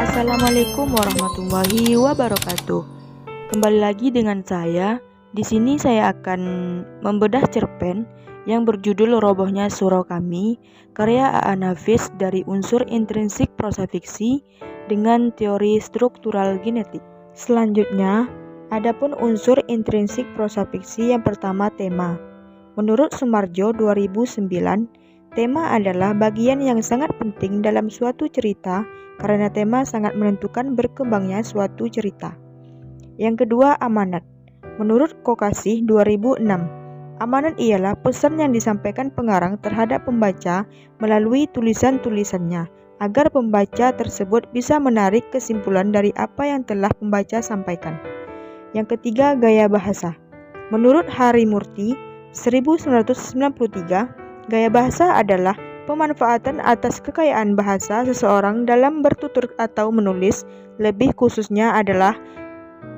Assalamualaikum warahmatullahi wabarakatuh. Kembali lagi dengan saya. Di sini saya akan membedah cerpen yang berjudul Robohnya Surau Kami, karya A.A. Nafis dari unsur intrinsik prosa fiksi dengan teori struktural genetik. Selanjutnya, adapun unsur intrinsik prosa fiksi yang pertama tema. Menurut Sumarjo 2009, tema adalah bagian yang sangat penting dalam suatu cerita karena tema sangat menentukan berkembangnya suatu cerita. Yang kedua, amanat. Menurut Kokasih 2006, amanat ialah pesan yang disampaikan pengarang terhadap pembaca melalui tulisan-tulisannya, agar pembaca tersebut bisa menarik kesimpulan dari apa yang telah pembaca sampaikan. Yang ketiga, gaya bahasa. Menurut Harimurti 1993, gaya bahasa adalah pemanfaatan atas kekayaan bahasa seseorang dalam bertutur atau menulis, lebih khususnya adalah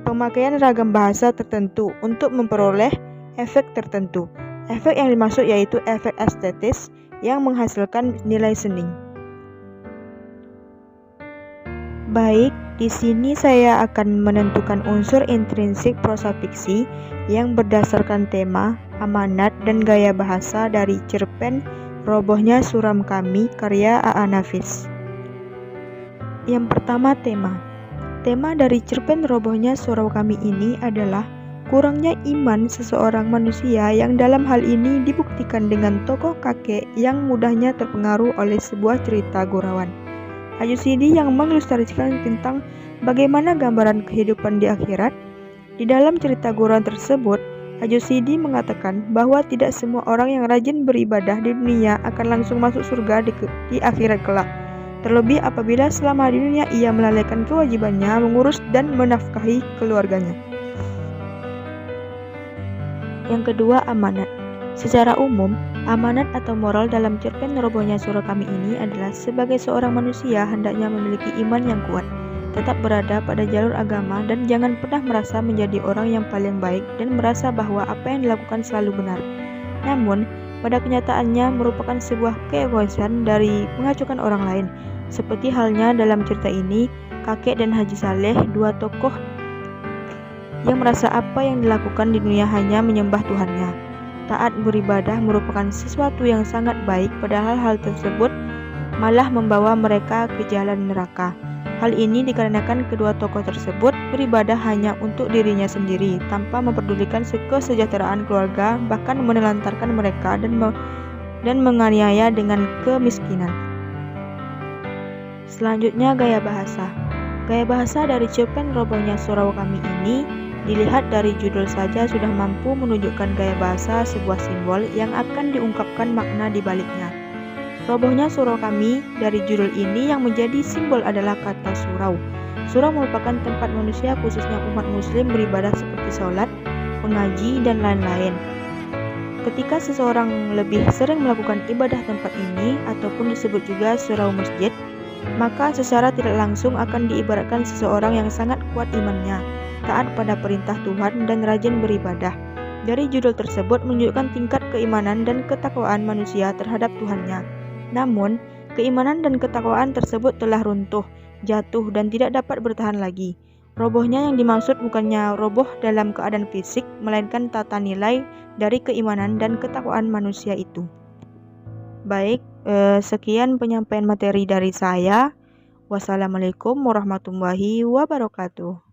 pemakaian ragam bahasa tertentu untuk memperoleh efek tertentu. Efek yang dimaksud yaitu efek estetis yang menghasilkan nilai seni. Baik, di sini saya akan menentukan unsur intrinsik prosa fiksi yang berdasarkan tema, amanat, dan gaya bahasa dari cerpen Robohnya Surau Kami karya A.A. Nafis. Yang pertama, tema. Tema dari cerpen Robohnya Surau Kami ini adalah kurangnya iman seseorang manusia yang dalam hal ini dibuktikan dengan tokoh kakek yang mudahnya terpengaruh oleh sebuah cerita gurauan Ayusidi yang mengilustrasikan tentang bagaimana gambaran kehidupan di akhirat. Di dalam cerita gurauan tersebut, Ayusidi mengatakan bahwa tidak semua orang yang rajin beribadah di dunia akan langsung masuk surga di akhirat kelak. Terlebih apabila selama di dunia ia melalaikan kewajibannya mengurus dan menafkahi keluarganya. Yang kedua, amanat. Secara umum, amanat atau moral dalam cerpen Robohnya Surau Kami ini adalah sebagai seorang manusia hendaknya memiliki iman yang kuat, tetap berada pada jalur agama, dan jangan pernah merasa menjadi orang yang paling baik dan merasa bahwa apa yang dilakukan selalu benar. Namun, pada kenyataannya merupakan sebuah keegoisan dari mengacuhkan orang lain. Seperti halnya dalam cerita ini, kakek dan Haji Saleh, dua tokoh yang merasa apa yang dilakukan di dunia hanya menyembah Tuhannya. Taat beribadah merupakan sesuatu yang sangat baik, padahal hal tersebut malah membawa mereka ke jalan neraka. Hal ini dikarenakan kedua tokoh tersebut beribadah hanya untuk dirinya sendiri, tanpa memperdulikan kesejahteraan keluarga, bahkan menelantarkan mereka dan menganiaya dengan kemiskinan. Selanjutnya, gaya bahasa. Gaya bahasa dari cerpen Robohnya Surau Kami ini dilihat dari judul saja sudah mampu menunjukkan gaya bahasa sebuah simbol yang akan diungkapkan makna di baliknya. Robohnya Surau Kami dari judul ini yang menjadi simbol adalah kata surau. Surau merupakan tempat manusia khususnya umat muslim beribadah seperti sholat, mengaji, dan lain-lain. Ketika seseorang lebih sering melakukan ibadah tempat ini ataupun disebut juga surau masjid, maka secara tidak langsung akan diibaratkan seseorang yang sangat kuat imannya, taat pada perintah Tuhan, dan rajin beribadah. Dari judul tersebut menunjukkan tingkat keimanan dan ketakwaan manusia terhadap Tuhannya. Namun, keimanan dan ketakwaan tersebut telah runtuh, jatuh, dan tidak dapat bertahan lagi. Robohnya yang dimaksud bukannya roboh dalam keadaan fisik, melainkan tata nilai dari keimanan dan ketakwaan manusia itu. Baik, sekian penyampaian materi dari saya. Wassalamualaikum warahmatullahi wabarakatuh.